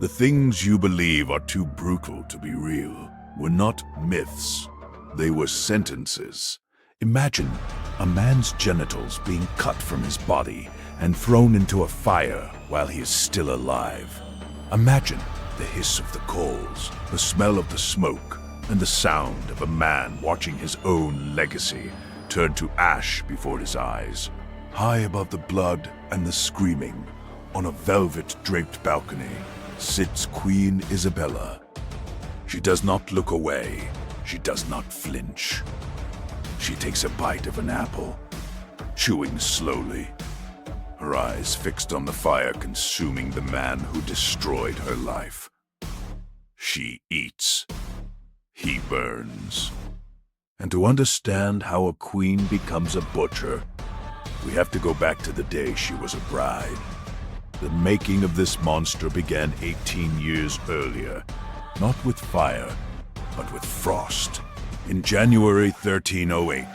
The things you believe are too brutal to be real were not myths. They were sentences. Imagine a man's genitals being cut from his body and thrown into a fire while he is still alive. Imagine the hiss of the coals, the smell of the smoke, and the sound of a man watching his own legacy turn to ash before his eyes. High above the blood and the screaming, on a velvet-draped balcony, sits Queen Isabella. She does not look away. She does not flinch. She takes a bite of an apple, chewing slowly, her eyes fixed on the fire consuming the man who destroyed her life. She eats. He burns. And to understand how a queen becomes a butcher, we have to go back to the day she was a bride. The making of this monster began 18 years earlier, not with fire, but with frost. In January 1308,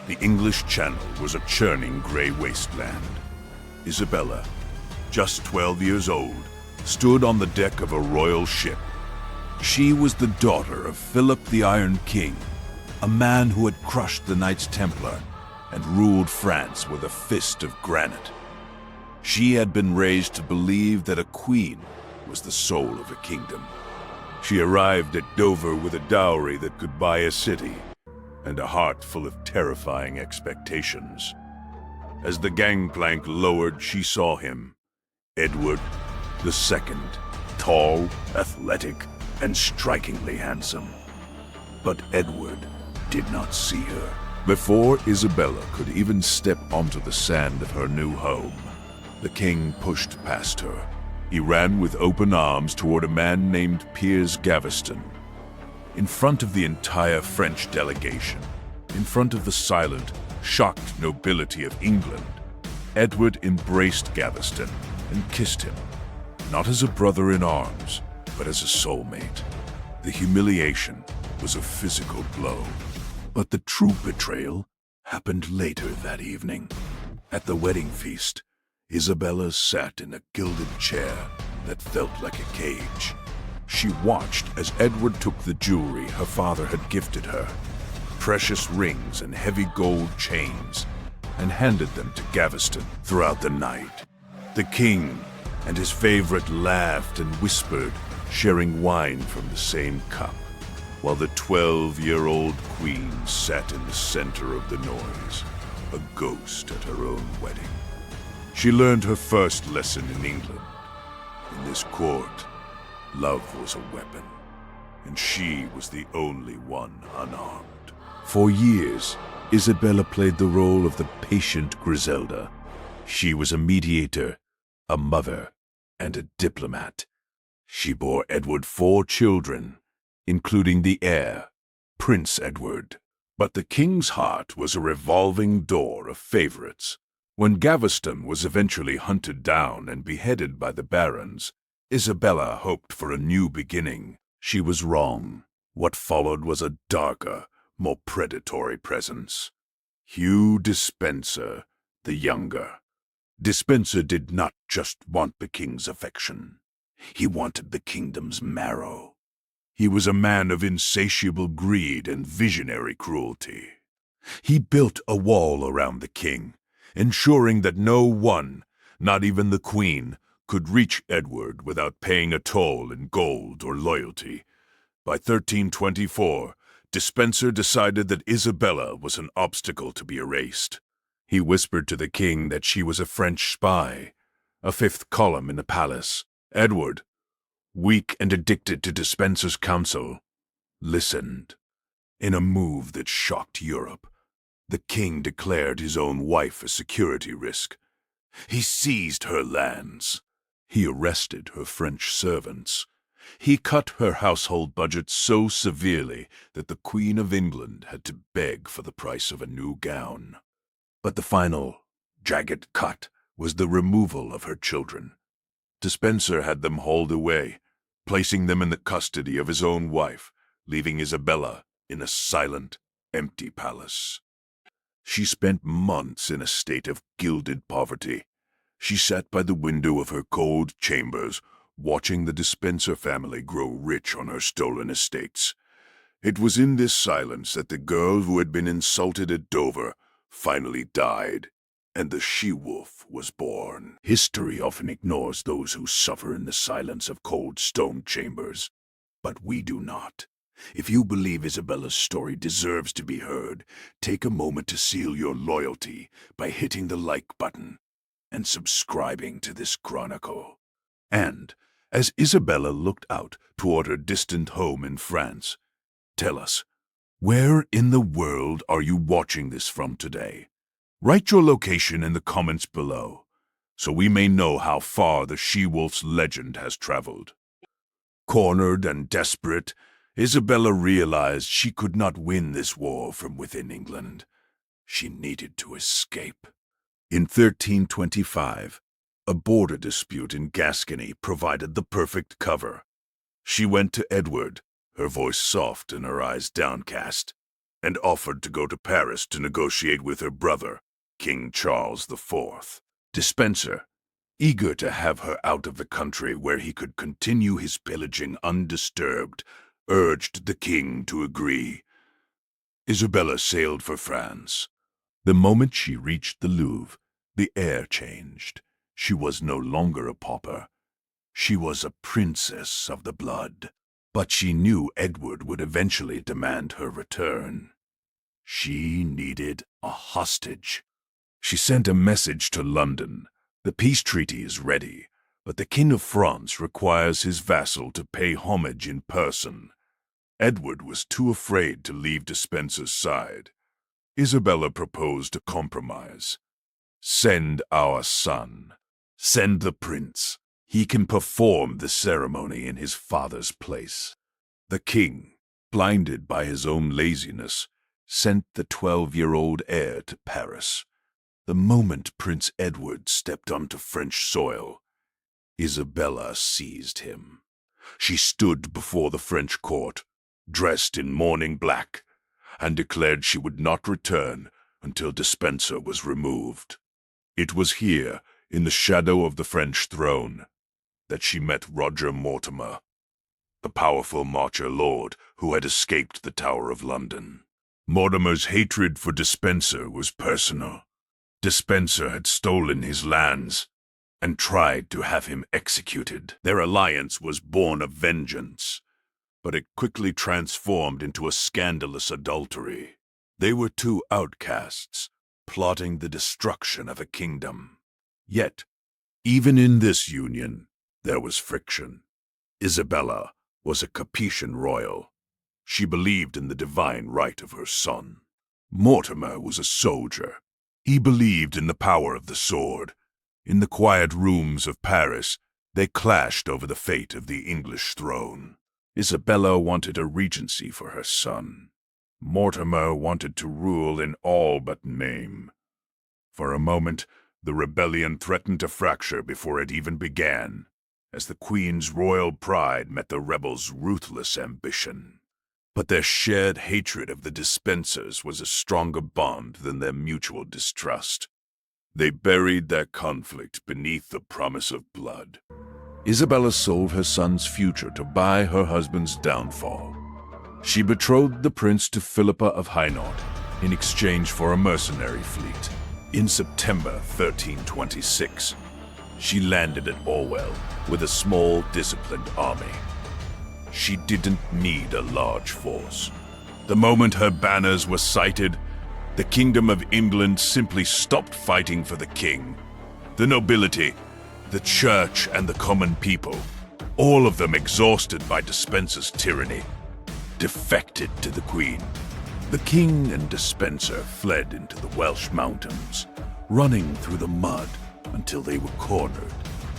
the English Channel was a churning gray wasteland. Isabella, just 12 years old, stood on the deck of a royal ship. She was the daughter of Philip the Iron King, a man who had crushed the Knights Templar and ruled France with a fist of granite. She had been raised to believe that a queen was the soul of a kingdom. She arrived at Dover with a dowry that could buy a city and a heart full of terrifying expectations. As the gangplank lowered, she saw him, Edward II, tall, athletic, and strikingly handsome. But Edward did not see her. Before Isabella could even step onto the sand of her new home, the king pushed past her. He ran with open arms toward a man named Piers Gaveston. In front of the entire French delegation, in front of the silent, shocked nobility of England, Edward embraced Gaveston and kissed him, not as a brother in arms, but as a soulmate. The humiliation was a physical blow, but the true betrayal happened later that evening. At the wedding feast, Isabella sat in a gilded chair that felt like a cage. She watched as Edward took the jewelry her father had gifted her, precious rings and heavy gold chains, and handed them to Gaveston. Throughout the night, the king and his favorite laughed and whispered, sharing wine from the same cup, while the 12-year-old queen sat in the center of the noise, a ghost at her own wedding. She learned her first lesson in England. In this court, love was a weapon, and she was the only one unarmed. For years, Isabella played the role of the patient Griselda. She was a mediator, a mother, and a diplomat. She bore Edward 4 children, including the heir, Prince Edward. But the king's heart was a revolving door of favorites. When Gaveston was eventually hunted down and beheaded by the barons, Isabella hoped for a new beginning. She was wrong. What followed was a darker, more predatory presence. Hugh Despenser, the younger. Despenser did not just want the king's affection. He wanted the kingdom's marrow. He was a man of insatiable greed and visionary cruelty. He built a wall around the king, ensuring that no one, not even the queen, could reach Edward without paying a toll in gold or loyalty. By 1324, Despenser decided that Isabella was an obstacle to be erased. He whispered to the king that she was a French spy, a fifth column in the palace. Edward, weak and addicted to Despenser's counsel, listened. In a move that shocked Europe, the king declared his own wife a security risk. He seized her lands. He arrested her French servants. He cut her household budget so severely that the Queen of England had to beg for the price of a new gown. But the final, jagged cut was the removal of her children. Despenser had them hauled away, placing them in the custody of his own wife, leaving Isabella in a silent, empty palace. She spent months in a state of gilded poverty. She sat by the window of her cold chambers, watching the Despenser family grow rich on her stolen estates. It was in this silence that the girl who had been insulted at Dover finally died, and the she-wolf was born. History often ignores those who suffer in the silence of cold stone chambers, but we do not. If you believe Isabella's story deserves to be heard, take a moment to seal your loyalty by hitting the like button and subscribing to this chronicle. And, as Isabella looked out toward her distant home in France, tell us, where in the world are you watching this from today? Write your location in the comments below, so we may know how far the she-wolf's legend has traveled. Cornered and desperate, Isabella realized she could not win this war from within England. She needed to escape. In 1325, a border dispute in Gascony provided the perfect cover. She went to Edward, her voice soft and her eyes downcast, and offered to go to Paris to negotiate with her brother, King Charles IV. Despenser, eager to have her out of the country where he could continue his pillaging undisturbed, urged the king to agree. Isabella sailed for France. The moment she reached the Louvre, the air changed. She was no longer a pauper. She was a princess of the blood. But she knew Edward would eventually demand her return. She needed a hostage. She sent a message to London. The peace treaty is ready, but the King of France requires his vassal to pay homage in person. Edward was too afraid to leave Despenser's side. Isabella proposed a compromise. Send our son. Send the prince. He can perform the ceremony in his father's place. The king, blinded by his own laziness, sent the 12-year-old heir to Paris. The moment Prince Edward stepped onto French soil, Isabella seized him. She stood before the French court, dressed in mourning black, and declared she would not return until Despenser was removed. It was here, in the shadow of the French throne, that she met Roger Mortimer, the powerful Marcher Lord who had escaped the Tower of London. Mortimer's hatred for Despenser was personal. Despenser had stolen his lands and tried to have him executed. Their alliance was born of vengeance, but it quickly transformed into a scandalous adultery. They were two outcasts, plotting the destruction of a kingdom. Yet, even in this union, there was friction. Isabella was a Capetian royal. She believed in the divine right of her son. Mortimer was a soldier. He believed in the power of the sword. In the quiet rooms of Paris, they clashed over the fate of the English throne. Isabella wanted a regency for her son. Mortimer wanted to rule in all but name. For a moment, the rebellion threatened to fracture before it even began, as the Queen's royal pride met the rebels' ruthless ambition. But their shared hatred of the Despensers was a stronger bond than their mutual distrust. They buried their conflict beneath the promise of blood. Isabella sold her son's future to buy her husband's downfall. She betrothed the prince to Philippa of Hainaut in exchange for a mercenary fleet. In September 1326, she landed at Orwell with a small, disciplined army. She didn't need a large force. The moment her banners were sighted, the Kingdom of England simply stopped fighting for the king. The nobility, the church, and the common people, all of them exhausted by Despenser's tyranny, defected to the Queen. The king and Despenser fled into the Welsh mountains, running through the mud until they were cornered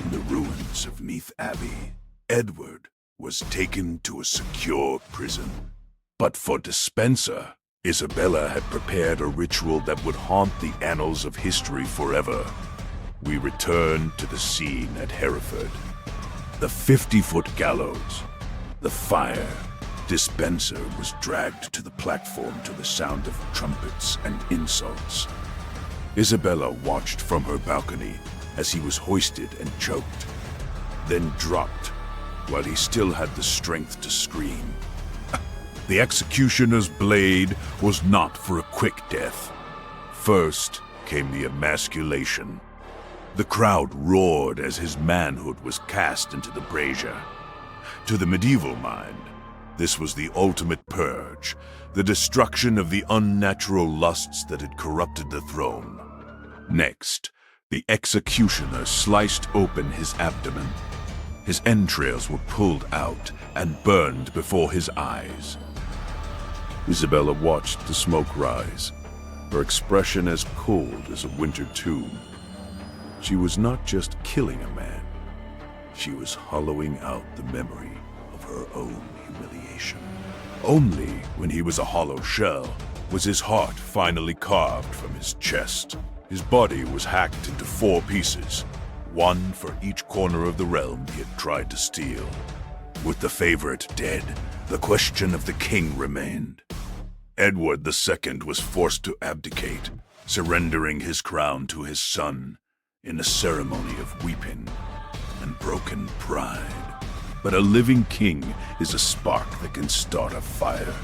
in the ruins of Meath Abbey. Edward was taken to a secure prison. But for Despenser, Isabella had prepared a ritual that would haunt the annals of history forever. We return to the scene at Hereford. The 50-foot gallows, the fire. Despenser was dragged to the platform to the sound of trumpets and insults. Isabella watched from her balcony as he was hoisted and choked. then dropped, while he still had the strength to scream. The executioner's blade was not for a quick death. First came the emasculation. The crowd roared as his manhood was cast into the brazier. To the medieval mind, this was the ultimate purge, the destruction of the unnatural lusts that had corrupted the throne. Next, the executioner sliced open his abdomen. His entrails were pulled out and burned before his eyes. Isabella watched the smoke rise, her expression as cold as a winter tomb. She was not just killing a man, she was hollowing out the memory of her own humiliation. Only when he was a hollow shell was his heart finally carved from his chest. His body was hacked into 4 pieces, one for each corner of the realm he had tried to steal. With the favorite dead, the question of the king remained. Edward II was forced to abdicate, surrendering his crown to his son in a ceremony of weeping and broken pride. But a living king is a spark that can start a fire.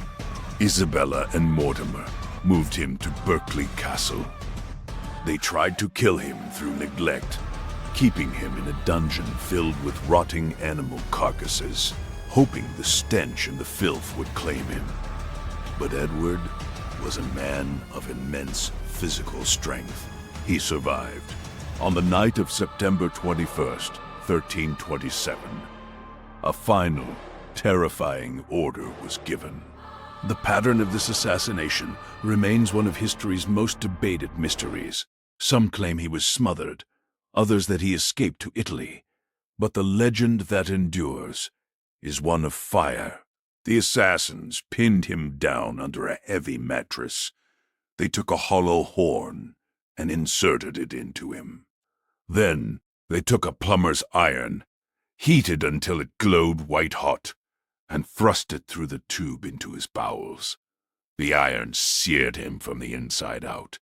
Isabella and Mortimer moved him to Berkeley Castle. They tried to kill him through neglect, keeping him in a dungeon filled with rotting animal carcasses, hoping the stench and the filth would claim him. But Edward was a man of immense physical strength. He survived. On the night of September 21st, 1327, a final, terrifying order was given. The pattern of this assassination remains one of history's most debated mysteries. Some claim he was smothered, others that he escaped to Italy. But the legend that endures is one of fire. The assassins pinned him down under a heavy mattress. They took a hollow horn and inserted it into him. Then they took a plumber's iron, heated until it glowed white-hot, and thrust it through the tube into his bowels. The iron seared him from the inside out,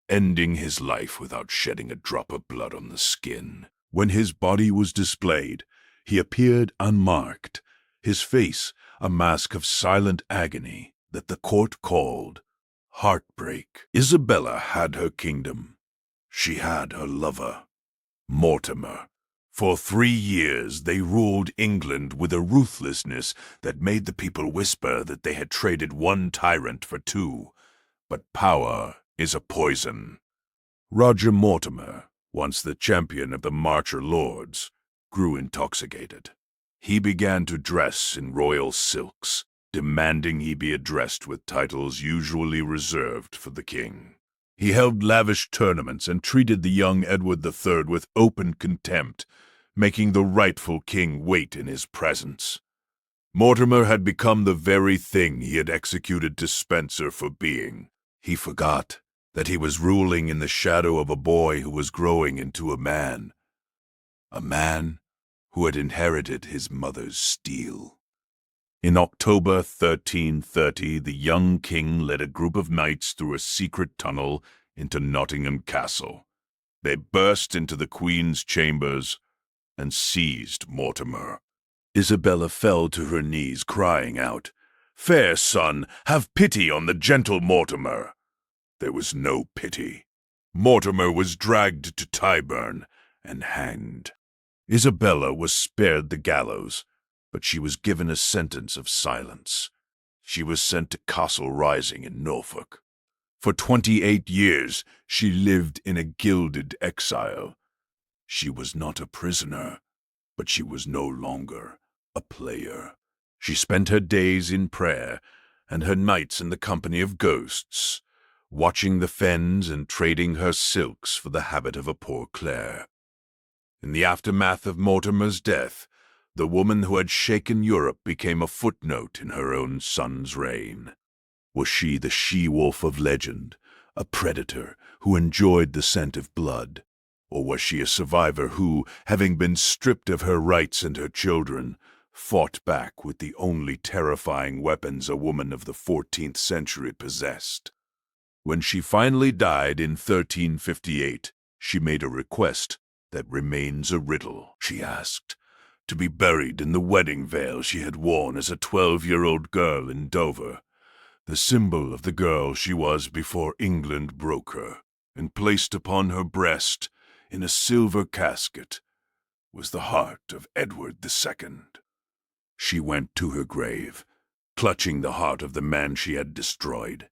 ending his life without shedding a drop of blood on the skin. When his body was displayed, he appeared unmarked, his face a mask of silent agony that the court called heartbreak. Isabella had her kingdom. She had her lover, Mortimer. For 3 years they ruled England with a ruthlessness that made the people whisper that they had traded one tyrant for 2. But power is a poison. Roger Mortimer, once the champion of the Marcher Lords, grew intoxicated. He began to dress in royal silks, demanding he be addressed with titles usually reserved for the king. He held lavish tournaments and treated the young Edward III with open contempt, making the rightful king wait in his presence. Mortimer had become the very thing he had executed Despenser for being. He forgot that he was ruling in the shadow of a boy who was growing into a man who had inherited his mother's steel. In October 1330, the young king led a group of knights through a secret tunnel into Nottingham Castle. They burst into the queen's chambers and seized Mortimer. Isabella fell to her knees, crying out, "Fair son, have pity on the gentle Mortimer." There was no pity. Mortimer was dragged to Tyburn and hanged. Isabella was spared the gallows, but she was given a sentence of silence. She was sent to Castle Rising in Norfolk. For 28 years she lived in a gilded exile. She was not a prisoner, but she was no longer a player. She spent her days in prayer and her nights in the company of ghosts, watching the fens and trading her silks for the habit of a poor Clare. In the aftermath of Mortimer's death, the woman who had shaken Europe became a footnote in her own son's reign. Was she the she-wolf of legend, a predator who enjoyed the scent of blood? Or was she a survivor who, having been stripped of her rights and her children, fought back with the only terrifying weapons a woman of the 14th century possessed? When she finally died in 1358, she made a request that remains a riddle?" she asked. "To be buried in the wedding veil she had worn as a 12-year-old girl in Dover, the symbol of the girl she was before England broke her, and placed upon her breast, in a silver casket, was the heart of Edward II. She went to her grave, clutching the heart of the man she had destroyed.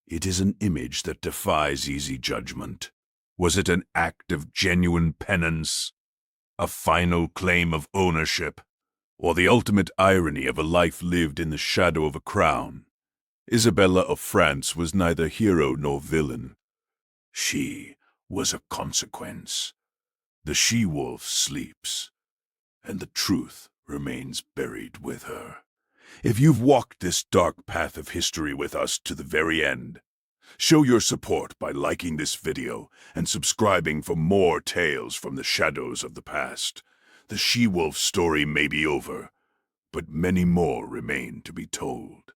It is an image that defies easy judgment. Was it an act of genuine penance, a final claim of ownership, or the ultimate irony of a life lived in the shadow of a crown? Isabella of France was neither hero nor villain. She was a consequence. The she-wolf sleeps, and the truth remains buried with her. If you've walked this dark path of history with us to the very end, show your support by liking this video and subscribing for more tales from the shadows of the past. The she-wolf story may be over, but many more remain to be told.